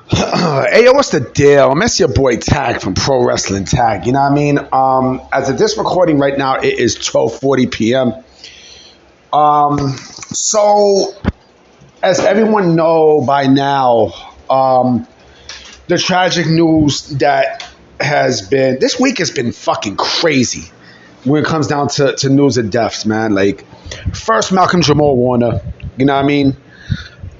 Hey, yo, what's the deal? It's your boy Tag from Pro Wrestling Tag. You know what I mean? As of this recording right now, it is 12:40 p.m. So as everyone know by now, the tragic news that has been this week has been fucking crazy when it comes down to news of deaths, man. Like, first Malcolm Jamal Warner, you know what I mean?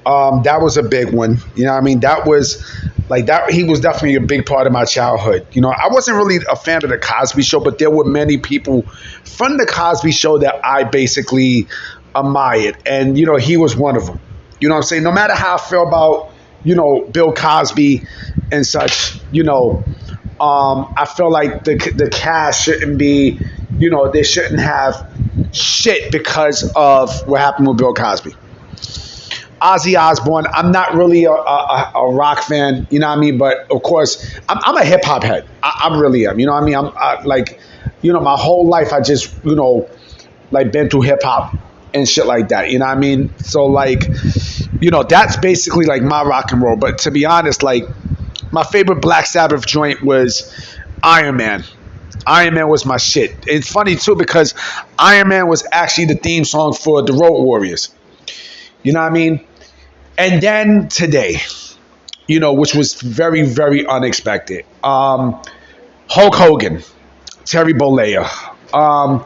That was a big one. You know what I mean? That was like that. He was definitely a big part of my childhood. You know, I wasn't really a fan of the Cosby Show, but there were many people from the Cosby Show that I basically admired, and he was one of them. You know what I'm saying? No matter how I feel about Bill Cosby and such, I feel like the cast shouldn't be, they shouldn't have shit because of what happened with Bill Cosby. Ozzy Osbourne. I'm not really a rock fan, you know what I mean? But of course, I'm a hip hop head. I really am. You know what I mean? My whole life I just, like been through hip hop and shit like that. You know what I mean? So like, that's basically like my rock and roll. But to be honest, like my favorite Black Sabbath joint was Iron Man. Iron Man was my shit. It's funny too because Iron Man was actually the theme song for the Road Warriors. You know what I mean? And then today, which was very, very unexpected. Hulk Hogan, Terry Bollea. I'm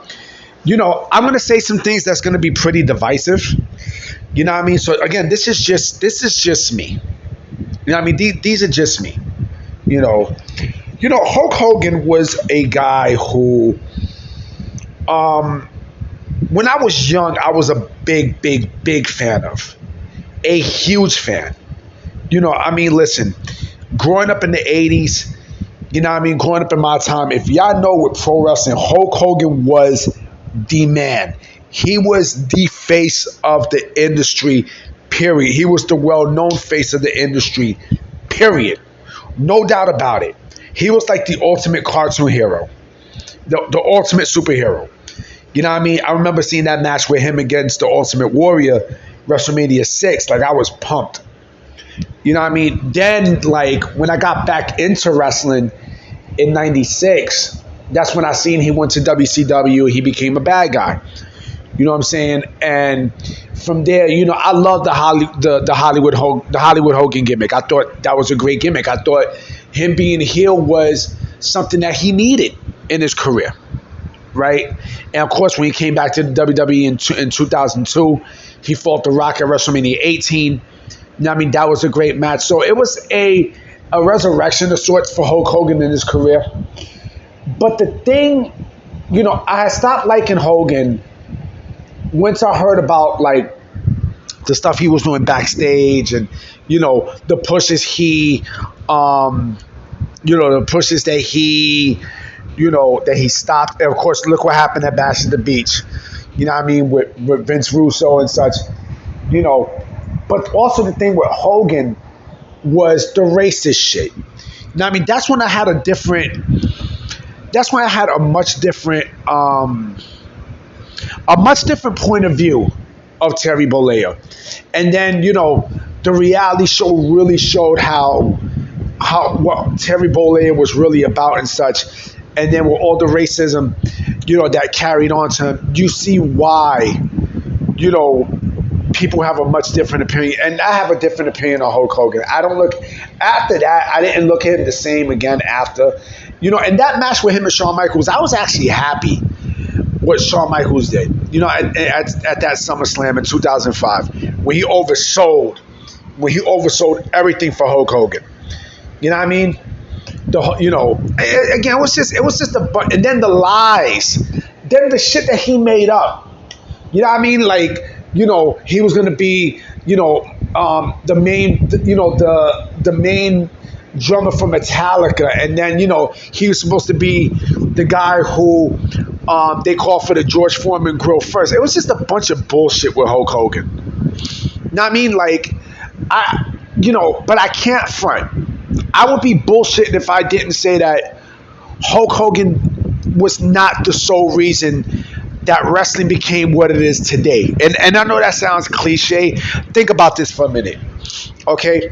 going to say some things that's going to be pretty divisive. You know what I mean? So again, this is just me. You know what I mean? These are just me. Hulk Hogan was a guy who, when I was young, I was a big, big, big fan of. A huge fan. Listen, growing up in the 80s, growing up in my time, if y'all know with pro wrestling, Hulk Hogan was the man. He was the face of the industry, period. He was the well-known face of the industry, period. No doubt about it. He was like the ultimate cartoon hero, the ultimate superhero. You know what I mean? I remember seeing that match with him against the Ultimate Warrior, WrestleMania 6. Like, I was pumped. You know what I mean? Then, like, when I got back into wrestling in 96, that's when I seen he went to WCW. He became a bad guy. You know what I'm saying? And from there, I love the Hollywood Hogan gimmick. I thought that was a great gimmick. I thought him being heel was something that he needed in his career. Right? And of course, when he came back to the WWE in 2002, he fought The Rock at WrestleMania 18. That was a great match. So it was a resurrection of sorts for Hulk Hogan in his career. But the thing, I had stopped liking Hogan once I heard about like the stuff he was doing backstage and, the pushes that he stopped. And of course, look what happened at Bash at the Beach. You know what I mean? With Vince Russo and such. But also the thing with Hogan was the racist shit. Now, that's when I had a much different point of view of Terry Bollea. And then, the reality show really showed what Terry Bollea was really about and such. And then with all the racism, that carried on to him, you see why, people have a much different opinion. And I have a different opinion on Hulk Hogan. After that, I didn't look at him the same again after. And that match with him and Shawn Michaels, I was actually happy what Shawn Michaels did, at that SummerSlam in 2005, when he oversold everything for Hulk Hogan. You know what I mean? Again, it was just and then the lies, then the shit that he made up. You know what I mean? Like, he was gonna be, the main drummer for Metallica, and then he was supposed to be the guy who they called for the George Foreman grill first. It was just a bunch of bullshit with Hulk Hogan. You know what I mean? Like, but I can't front. I would be bullshitting if I didn't say that Hulk Hogan was not the sole reason that wrestling became what it is today. And I know that sounds cliche. Think about this for a minute. Okay?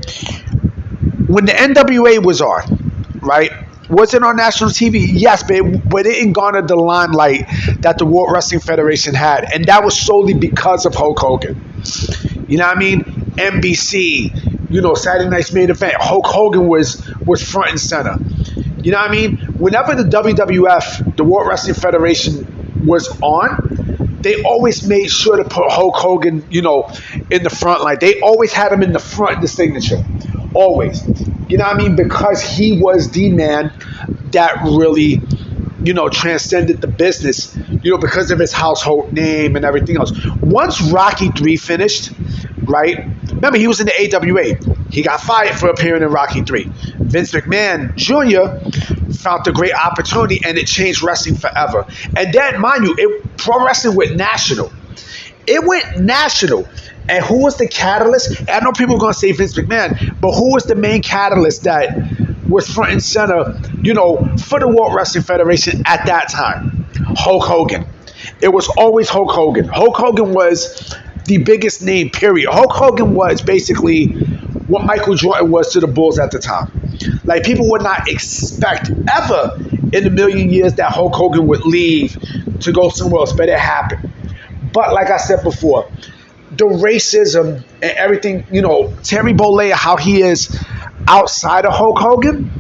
when the NWA was on, right? Was it on national TV? Yes, but it didn't garner the limelight that the World Wrestling Federation had, and that was solely because of Hulk Hogan. You know what I mean? NBC, Saturday Night's Main Event. Hulk Hogan was front and center. You know what I mean? Whenever the WWF, the World Wrestling Federation, was on, they always made sure to put Hulk Hogan, in the front line. They always had him in the front, the signature. Always. You know what I mean? Because he was the man that really, transcended the business, because of his household name and everything else. Once Rocky 3 finished, right? Remember, he was in the AWA. He got fired for appearing in Rocky 3. Vince McMahon Jr. found a great opportunity, and it changed wrestling forever. And then, mind you, pro wrestling went national. It went national. And who was the catalyst? I know people are going to say Vince McMahon, but who was the main catalyst that was front and center, for the World Wrestling Federation at that time? Hulk Hogan. It was always Hulk Hogan. Hulk Hogan was the biggest name, period. Hulk Hogan was basically what Michael Jordan was to the Bulls at the time. Like, people would not expect ever in a million years that Hulk Hogan would leave to go somewhere else, but it happened. But like I said before, the racism and everything, Terry Bollea, how he is outside of Hulk Hogan,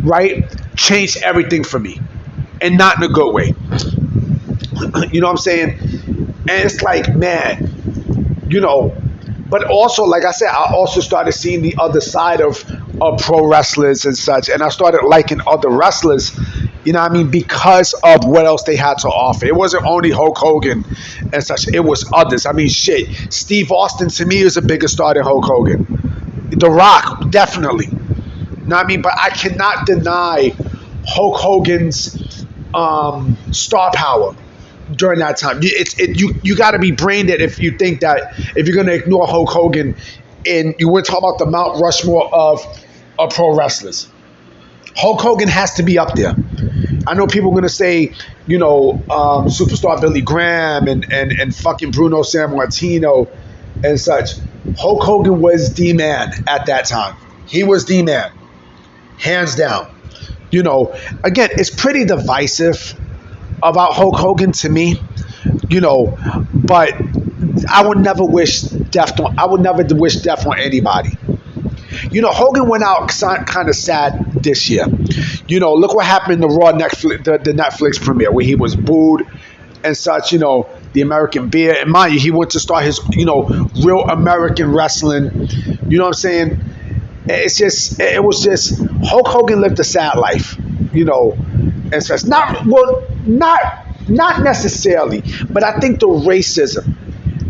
right, changed everything for me. And not in a good way. You know what I'm saying? And it's like, man, but also, like I said, I also started seeing the other side of pro wrestlers and such. And I started liking other wrestlers, because of what else they had to offer. It wasn't only Hulk Hogan and such. It was others. I mean, shit. Steve Austin, to me, is a bigger star than Hulk Hogan. The Rock, definitely. You know what I mean? But I cannot deny Hulk Hogan's star power during that time. You got to be brain dead if you think that if you're going to ignore Hulk Hogan, and you want to talk about the Mount Rushmore of pro wrestlers. Hulk Hogan has to be up there. I know people are going to say, superstar Billy Graham and fucking Bruno Sammartino and such. Hulk Hogan was the man at that time. He was the man. Hands down. Again, it's pretty divisive about Hulk Hogan to me, but I would never wish death on anybody. Hogan went out kind of sad this year. Look what happened in the Raw Netflix, the Netflix premiere, where he was booed and such, the American Beer. And mind you, he went to start his, real American wrestling. You know what I'm saying? It was just, Hulk Hogan lived a sad life, and such. Not necessarily, but I think the racism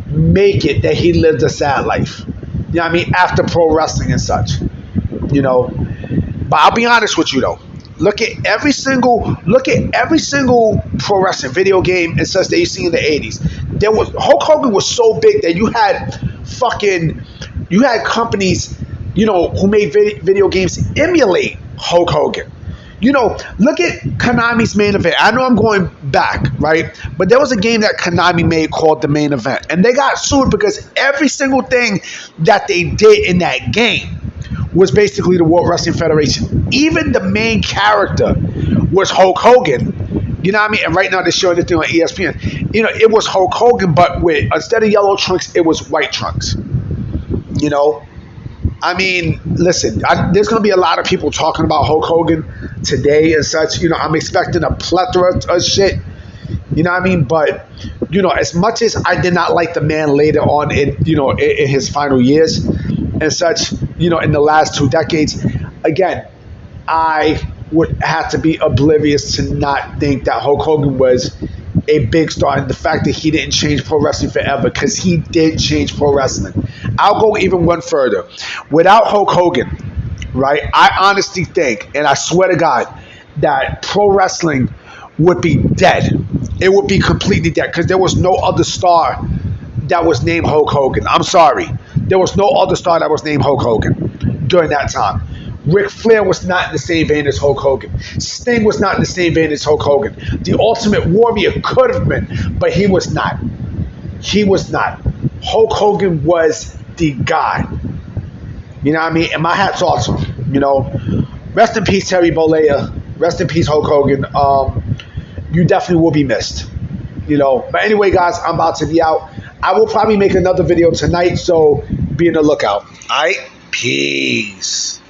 make it that he lived a sad life. You know what I mean? After pro wrestling and such, But I'll be honest with you though. Look at every single pro wrestling video game and such that you see in the 80s. Hulk Hogan was so big that you had companies, who made video games emulate Hulk Hogan. Look at Konami's Main Event. I know I'm going back, right? But there was a game that Konami made called The Main Event. And they got sued because every single thing that they did in that game was basically the World Wrestling Federation. Even the main character was Hulk Hogan. You know what I mean? And right now they're showing it on ESPN. It was Hulk Hogan, but instead of yellow trunks, it was white trunks. I mean, listen, there's going to be a lot of people talking about Hulk Hogan today and such. I'm expecting a plethora of shit. You know what I mean? But, as much as I did not like the man later on in his final years and such, in the last 2 decades, again, I would have to be oblivious to not think that Hulk Hogan was a big star, and the fact that he didn't change pro wrestling forever, because he did change pro wrestling. I'll go even one further. Without Hulk Hogan, right, I honestly think, and I swear to God, that pro wrestling would be dead. It would be completely dead, because there was no other star that was named Hulk Hogan. I'm sorry. There was no other star that was named Hulk Hogan during that time. Ric Flair was not in the same vein as Hulk Hogan. Sting was not in the same vein as Hulk Hogan. The Ultimate Warrior could have been, but he was not. He was not. Hulk Hogan was the guy. You know what I mean? And my hat's off to him. You know, rest in peace, Terry Bollea. Rest in peace, Hulk Hogan. You definitely will be missed. You know, but anyway, guys, I'm about to be out. I will probably make another video tonight, so be on the lookout. All right, peace.